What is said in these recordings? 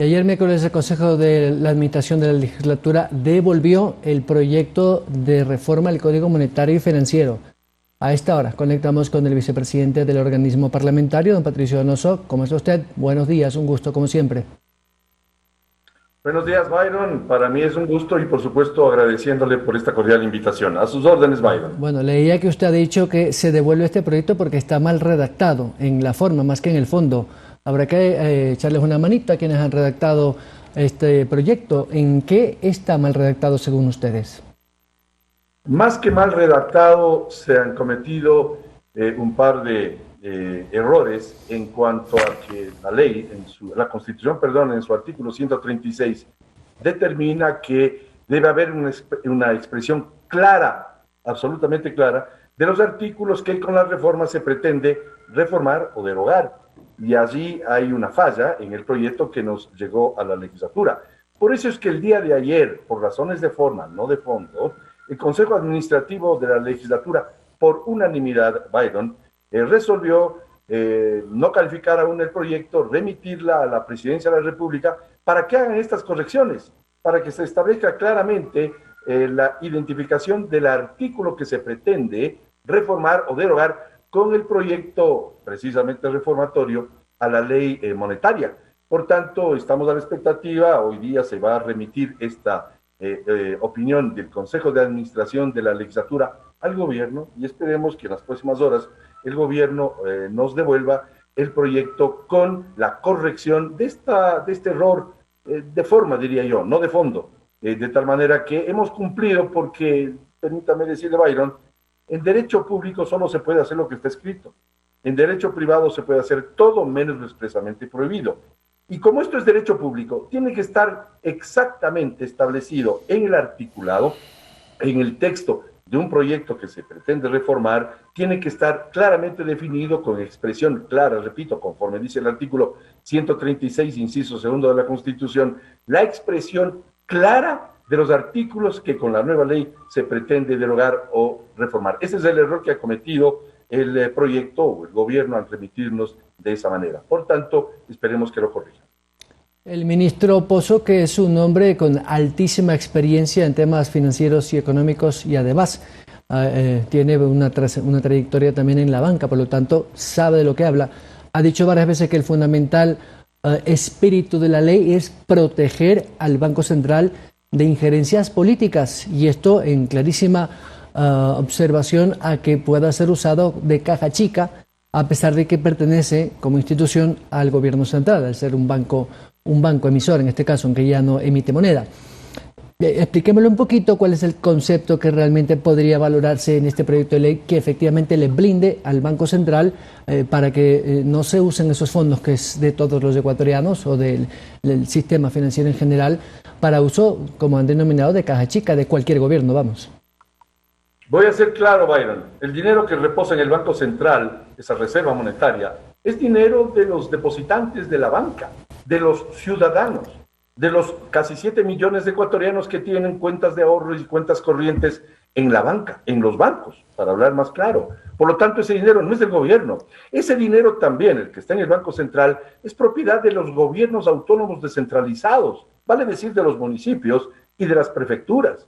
Ayer miércoles el Consejo de la Administración de la Legislatura devolvió el proyecto de reforma al Código Monetario y Financiero. A esta hora conectamos con el vicepresidente del organismo parlamentario, don Patricio Donoso. ¿Cómo está usted? Buenos días, un gusto como siempre. Buenos días, Byron. Para mí es un gusto y por supuesto agradeciéndole por esta cordial invitación. A sus órdenes, Byron. Bueno, leía que usted ha dicho que se devuelve este proyecto porque está mal redactado en la forma más que en el fondo. Habrá que echarles una manita a quienes han redactado este proyecto. ¿En qué está mal redactado según ustedes? Más que mal redactado, se han cometido un par de errores en cuanto a que la ley, la Constitución, perdón, en su artículo 136, determina que debe haber una expresión clara, absolutamente clara, de los artículos que con la reforma se pretende reformar o derogar. Y allí hay una falla en el proyecto que nos llegó a la legislatura. Por eso es que el día de ayer, por razones de forma, no de fondo, el Consejo Administrativo de la Legislatura, por unanimidad, Byron, resolvió no calificar aún el proyecto, remitirla a la Presidencia de la República para que hagan estas correcciones, para que se establezca claramente la identificación del artículo que se pretende reformar o derogar con el proyecto precisamente reformatorio a la ley monetaria. Por tanto, estamos a la expectativa, hoy día se va a remitir esta opinión del Consejo de Administración de la Legislatura al gobierno y esperemos que en las próximas horas el gobierno nos devuelva el proyecto con la corrección de este error de forma, diría yo, no de fondo, de tal manera que hemos cumplido porque, permítame decirle, Byron, en derecho público solo se puede hacer lo que está escrito. En derecho privado se puede hacer todo menos lo expresamente prohibido. Y como esto es derecho público, tiene que estar exactamente establecido en el articulado, en el texto de un proyecto que se pretende reformar, tiene que estar claramente definido con expresión clara, repito, conforme dice el artículo 136, inciso segundo de la Constitución, la expresión clara de los artículos que con la nueva ley se pretende derogar o reformar. Ese es el error que ha cometido el proyecto o el gobierno al remitirnos de esa manera. Por tanto, esperemos que lo corrijan. El ministro Pozo, que es un hombre con altísima experiencia en temas financieros y económicos y además tiene una trayectoria también en la banca, por lo tanto sabe de lo que habla, ha dicho varias veces que el fundamental espíritu de la ley es proteger al Banco Central de injerencias políticas y esto en clarísima observación a que pueda ser usado de caja chica a pesar de que pertenece como institución al gobierno central, al ser un banco emisor en este caso, aunque ya no emite moneda. Expliquémoslo un poquito cuál es el concepto que realmente podría valorarse en este proyecto de ley que efectivamente le blinde al Banco Central para que no se usen esos fondos que es de todos los ecuatorianos o del sistema financiero en general para uso, como han denominado, de caja chica de cualquier gobierno, vamos. Voy a ser claro, Byron. El dinero que reposa en el Banco Central, esa reserva monetaria, es dinero de los depositantes de la banca, de los ciudadanos, de los casi 7 millones de ecuatorianos que tienen cuentas de ahorro y cuentas corrientes en la banca, en los bancos, para hablar más claro. Por lo tanto, ese dinero no es del gobierno. Ese dinero también, el que está en el Banco Central, es propiedad de los gobiernos autónomos descentralizados, vale decir de los municipios y de las prefecturas.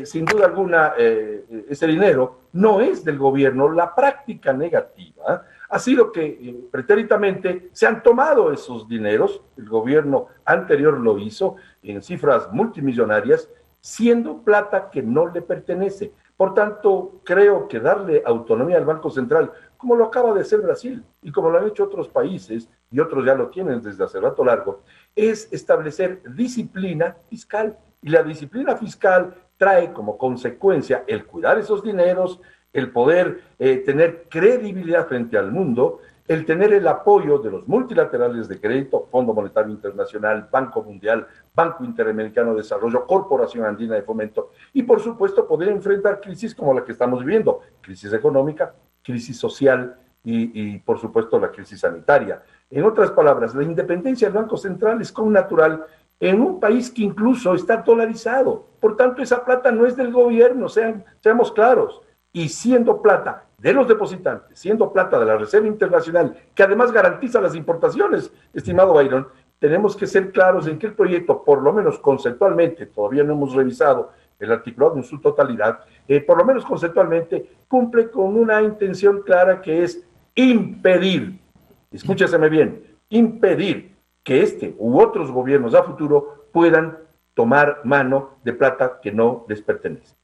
Sin duda alguna, ese dinero no es del gobierno. La práctica negativa ha sido que pretérитamente se han tomado esos dineros, el gobierno anterior lo hizo en cifras multimillonarias, siendo plata que no le pertenece. Por tanto, creo que darle autonomía al Banco Central, como lo acaba de hacer Brasil y como lo han hecho otros países, y otros ya lo tienen desde hace rato largo, es establecer disciplina fiscal. Y la disciplina fiscal trae como consecuencia el cuidar esos dineros, el poder tener credibilidad frente al mundo, el tener el apoyo de los multilaterales de crédito, Fondo Monetario Internacional, Banco Mundial, Banco Interamericano de Desarrollo, Corporación Andina de Fomento, y por supuesto poder enfrentar crisis como la que estamos viviendo, crisis económica, crisis social y por supuesto la crisis sanitaria. En otras palabras, la independencia del Banco Central es connatural en un país que incluso está dolarizado. Por tanto, esa plata no es del gobierno, seamos claros. Y siendo plata de los depositantes, siendo plata de la Reserva Internacional, que además garantiza las importaciones, estimado Byron, tenemos que ser claros en que el proyecto, por lo menos conceptualmente, todavía no hemos revisado el articulado en su totalidad, por lo menos conceptualmente, cumple con una intención clara que es impedir, escúcheseme bien, impedir que este u otros gobiernos a futuro puedan tomar mano de plata que no les pertenece.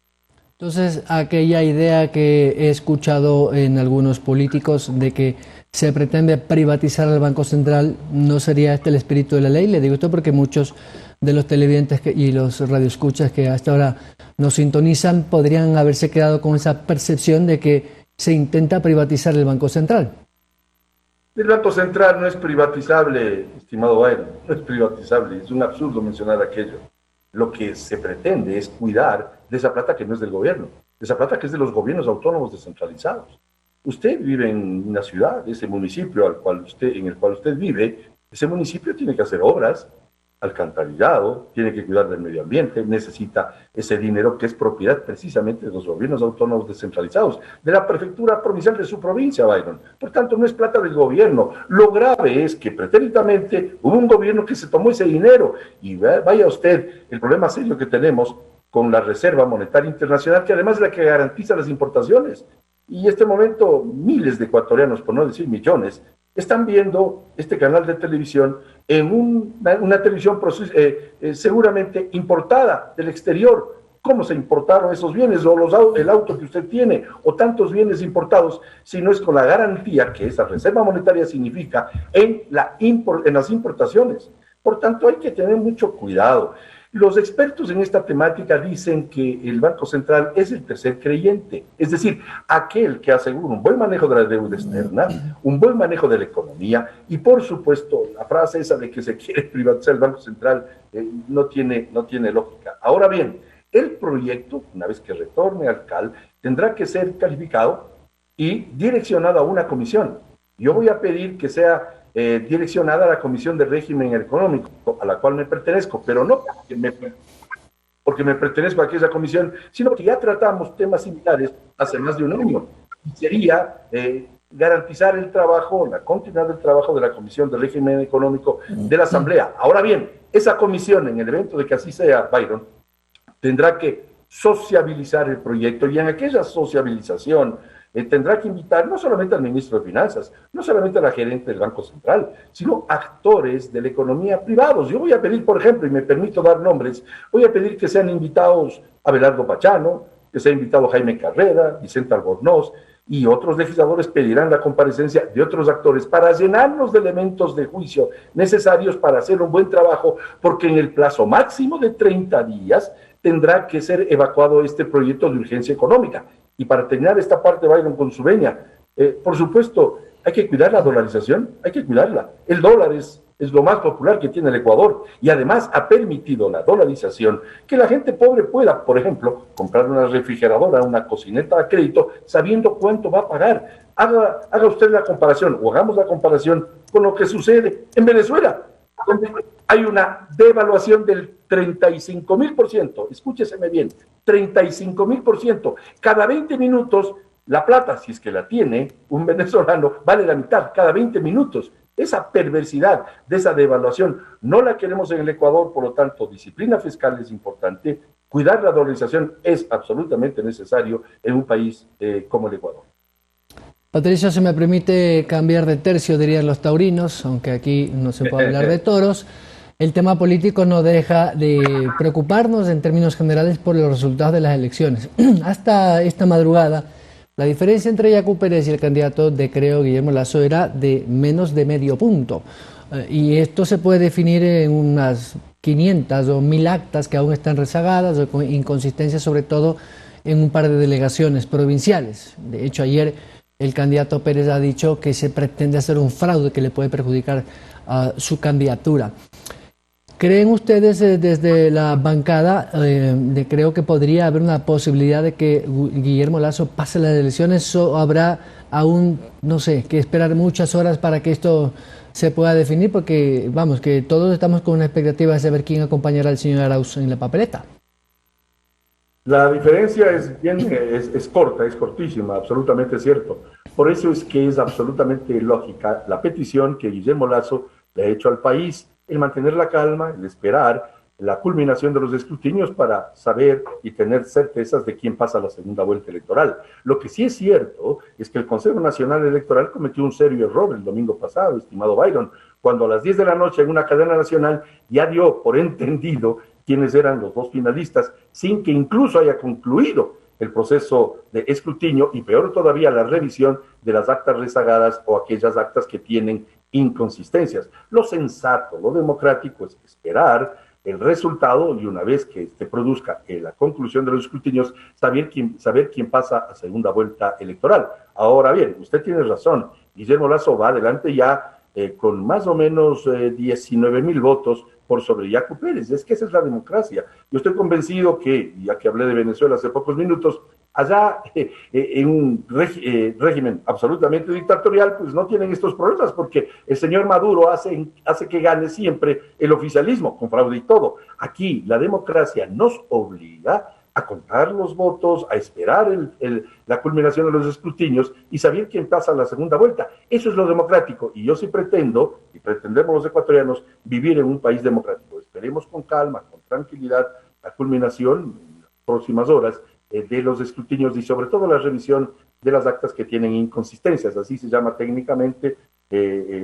Entonces, aquella idea que he escuchado en algunos políticos de que se pretende privatizar el Banco Central, ¿no sería este el espíritu de la ley? Le digo esto porque muchos de los televidentes y los radioescuchas que hasta ahora nos sintonizan podrían haberse quedado con esa percepción de que se intenta privatizar el Banco Central. El Banco Central no es privatizable, estimado Byron, no es privatizable, es un absurdo mencionar aquello. Lo que se pretende es cuidar de esa plata que no es del gobierno, de esa plata que es de los gobiernos autónomos descentralizados. Usted vive en una ciudad, ese municipio en el cual usted vive, ese municipio tiene que hacer obras, alcantarillado, tiene que cuidar del medio ambiente, necesita ese dinero que es propiedad precisamente de los gobiernos autónomos descentralizados, de la prefectura provincial de su provincia, Byron. Por tanto, no es plata del gobierno. Lo grave es que pretéritamente hubo un gobierno que se tomó ese dinero y vaya usted el problema serio que tenemos con la Reserva Monetaria Internacional, que además es la que garantiza las importaciones. Y en este momento miles de ecuatorianos, por no decir millones, están viendo este canal de televisión en una televisión seguramente importada del exterior. ¿Cómo se importaron esos bienes o el auto que usted tiene o tantos bienes importados si no es con la garantía que esa reserva monetaria significa en las importaciones? Por tanto, hay que tener mucho cuidado. Los expertos en esta temática dicen que el Banco Central es el tercer creyente, es decir, aquel que asegura un buen manejo de la deuda externa, un buen manejo de la economía y, por supuesto, la frase esa de que se quiere privatizar el Banco Central no tiene lógica. Ahora bien, el proyecto, una vez que retorne al CAL, tendrá que ser calificado y direccionado a una comisión. Yo voy a pedir que sea direccionada a la Comisión de Régimen Económico, a la cual me pertenezco, pero no porque me pertenezco a aquella comisión, sino que ya tratamos temas similares hace más de un año. Sería garantizar el trabajo, la continuidad del trabajo de la Comisión de Régimen Económico de la Asamblea. Ahora bien, esa comisión, en el evento de que así sea, Byron, tendrá que sociabilizar el proyecto y en aquella sociabilización tendrá que invitar no solamente al ministro de Finanzas, no solamente a la gerente del Banco Central, sino actores de la economía privados. Yo voy a pedir, por ejemplo, y me permito dar nombres, voy a pedir que sean invitados Abelardo Pachano, que sea invitado Jaime Carrera, Vicente Albornoz, y otros legisladores pedirán la comparecencia de otros actores para llenarnos de elementos de juicio necesarios para hacer un buen trabajo, porque en el plazo máximo de 30 días tendrá que ser evacuado este proyecto de urgencia económica. Y para terminar esta parte, Byron, con su veña, por supuesto, hay que cuidar la dolarización, hay que cuidarla. El dólar es lo más popular que tiene el Ecuador y además ha permitido la dolarización que la gente pobre pueda, por ejemplo, comprar una refrigeradora, una cocineta a crédito, sabiendo cuánto va a pagar. Haga usted la comparación o hagamos la comparación con lo que sucede en Venezuela, donde hay una devaluación del 35.000%, escúcheseme bien, 35.000%. Cada 20 minutos, la plata, si es que la tiene un venezolano, vale la mitad, cada 20 minutos. Esa perversidad de esa devaluación no la queremos en el Ecuador, por lo tanto, disciplina fiscal es importante, cuidar la dolarización es absolutamente necesario en un país como el Ecuador. Patricio, se me permite cambiar de tercio, dirían los taurinos, aunque aquí no se puede hablar de toros. El tema político no deja de preocuparnos en términos generales por los resultados de las elecciones. Hasta esta madrugada, la diferencia entre Yacu Pérez y el candidato de Creo, Guillermo Lasso, era de menos de medio punto. Y esto se puede definir en unas 500 o 1000 actas que aún están rezagadas o con inconsistencias, sobre todo en un par de delegaciones provinciales. De hecho, ayer el candidato Pérez ha dicho que se pretende hacer un fraude que le puede perjudicar a su candidatura. ¿Creen ustedes desde la bancada creo que podría haber una posibilidad de que Guillermo Lasso pase las elecciones o habrá aún, no sé, que esperar muchas horas para que esto se pueda definir? Porque, vamos, que todos estamos con una expectativa de saber quién acompañará al señor Arauz en la papeleta. La diferencia es corta, es cortísima, absolutamente cierto. Por eso es que es absolutamente lógica la petición que Guillermo Lasso le ha hecho al país el mantener la calma, el esperar la culminación de los escrutinios para saber y tener certezas de quién pasa a la segunda vuelta electoral. Lo que sí es cierto es que el Consejo Nacional Electoral cometió un serio error el domingo pasado, estimado Byron, cuando a las 10 de la noche en una cadena nacional ya dio por entendido quiénes eran los dos finalistas, sin que incluso haya concluido el proceso de escrutinio y peor todavía la revisión de las actas rezagadas o aquellas actas que tienen inconsistencias. Lo sensato, lo democrático es esperar el resultado y una vez que se produzca la conclusión de los escrutinios, saber quién pasa a segunda vuelta electoral. Ahora bien, usted tiene razón, Guillermo Lasso va adelante ya con más o menos 19,000 votos por sobre Yacu Pérez. Es que esa es la democracia. Yo estoy convencido que, ya que hablé de Venezuela hace pocos minutos, allá en un régimen absolutamente dictatorial, pues no tienen estos problemas, porque el señor Maduro hace que gane siempre el oficialismo, con fraude y todo. Aquí la democracia nos obliga a contar los votos, a esperar la culminación de los escrutinios y saber quién pasa a la segunda vuelta. Eso es lo democrático, y yo sí pretendo, y pretendemos los ecuatorianos, vivir en un país democrático. Esperemos con calma, con tranquilidad, la culminación en las próximas horas de los escrutinios y sobre todo la revisión de las actas que tienen inconsistencias, así se llama técnicamente,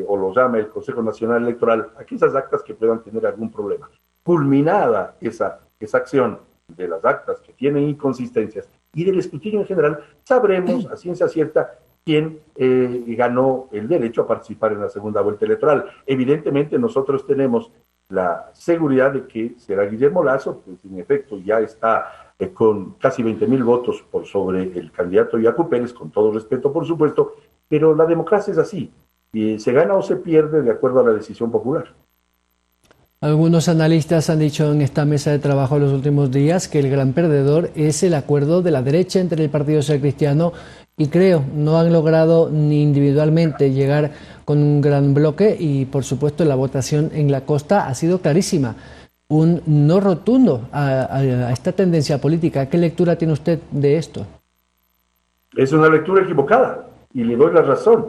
o lo llama el Consejo Nacional Electoral, aquellas actas que puedan tener algún problema. Culminada esa acción de las actas que tienen inconsistencias y del escrutinio en general, sabremos a ciencia cierta quién ganó el derecho a participar en la segunda vuelta electoral. Evidentemente nosotros tenemos la seguridad de que será Guillermo Lasso, pues en efecto ya está con casi 20,000 votos por sobre el candidato Yacu Pérez, con todo respeto por supuesto, pero la democracia es así, se gana o se pierde de acuerdo a la decisión popular. Algunos analistas han dicho en esta mesa de trabajo en los últimos días que el gran perdedor es el acuerdo de la derecha entre el Partido Social Cristiano y Creo. No han logrado ni individualmente llegar con un gran bloque y, por supuesto, la votación en la costa ha sido clarísima. Un no rotundo a esta tendencia política. ¿Qué lectura tiene usted de esto? Es una lectura equivocada y le doy la razón.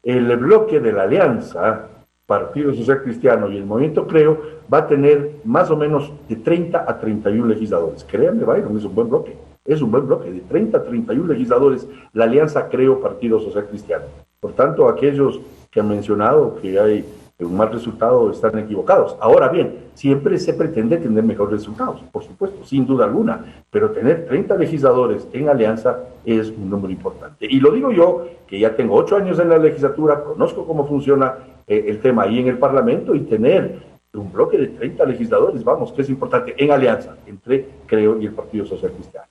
El bloque de la alianza Partido Social Cristiano y el Movimiento Creo va a tener más o menos de 30 a 31 legisladores. Créanme, Byron, es un buen bloque. Es un buen bloque, de 30 a 31 legisladores, la alianza Creo Partido Social Cristiano. Por tanto, aquellos que han mencionado que hay un mal resultado están equivocados. Ahora bien, siempre se pretende tener mejores resultados, por supuesto, sin duda alguna, pero tener 30 legisladores en alianza es un número importante. Y lo digo yo, que ya tengo 8 años en la legislatura, conozco cómo funciona el tema ahí en el Parlamento, y tener un bloque de 30 legisladores, vamos, que es importante, en alianza entre Creo y el Partido Social Cristiano.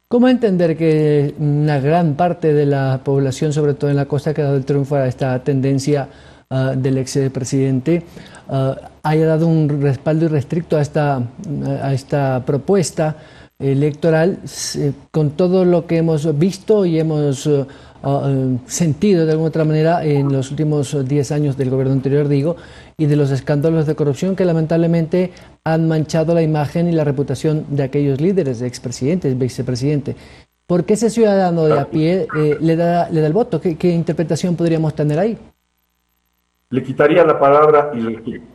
¿Cómo entender que una gran parte de la población, sobre todo en la costa, que ha dado el triunfo a esta tendencia del expresidente, haya dado un respaldo irrestricto a esta propuesta electoral, con todo lo que hemos visto y hemos sentido de alguna otra manera en los últimos 10 años del gobierno anterior, digo, y de los escándalos de corrupción que lamentablemente han manchado la imagen y la reputación de aquellos líderes, de expresidentes, vicepresidente? ¿Por qué ese ciudadano de a pie le da el voto? ¿Qué interpretación podríamos tener ahí? Le quitaría la palabra irrestricto.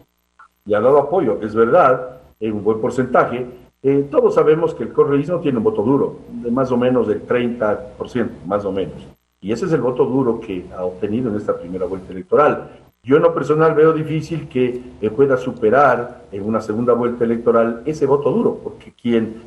Y ha dado apoyo, es verdad, en un buen porcentaje. Todos sabemos que el correísmo tiene un voto duro, de más o menos del 30%, más o menos. Y ese es el voto duro que ha obtenido en esta primera vuelta electoral. Yo en lo personal veo difícil que pueda superar en una segunda vuelta electoral ese voto duro, porque quien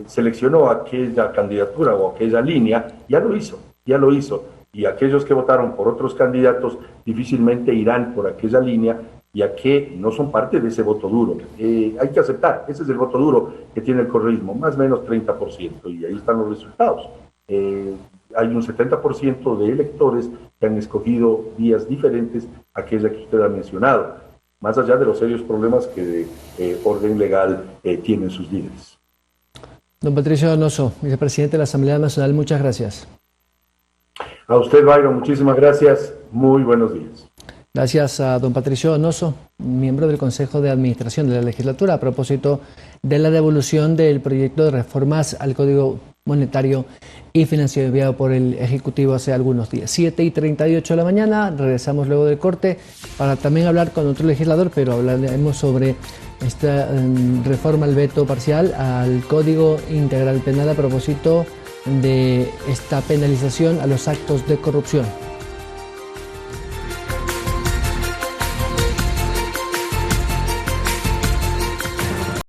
seleccionó aquella candidatura o aquella línea ya lo hizo. Y aquellos que votaron por otros candidatos difícilmente irán por aquella línea, ya que no son parte de ese voto duro. Hay que aceptar, ese es el voto duro que tiene el correísmo, más o menos 30%, y ahí están los resultados. Hay un 70% de electores que han escogido vías diferentes a aquella que usted ha mencionado, más allá de los serios problemas que de orden legal tienen sus líderes. Don Patricio Donoso, vicepresidente de la Asamblea Nacional, muchas gracias. A usted, Byron, muchísimas gracias. Muy buenos días. Gracias a don Patricio Donoso, miembro del Consejo de Administración de la Legislatura, a propósito de la devolución del proyecto de reformas al Código monetario y financiero enviado por el Ejecutivo hace algunos días. 7:38 de la mañana, regresamos luego del corte para también hablar con otro legislador, pero hablaremos sobre esta reforma al veto parcial al Código Integral Penal a propósito de esta penalización a los actos de corrupción.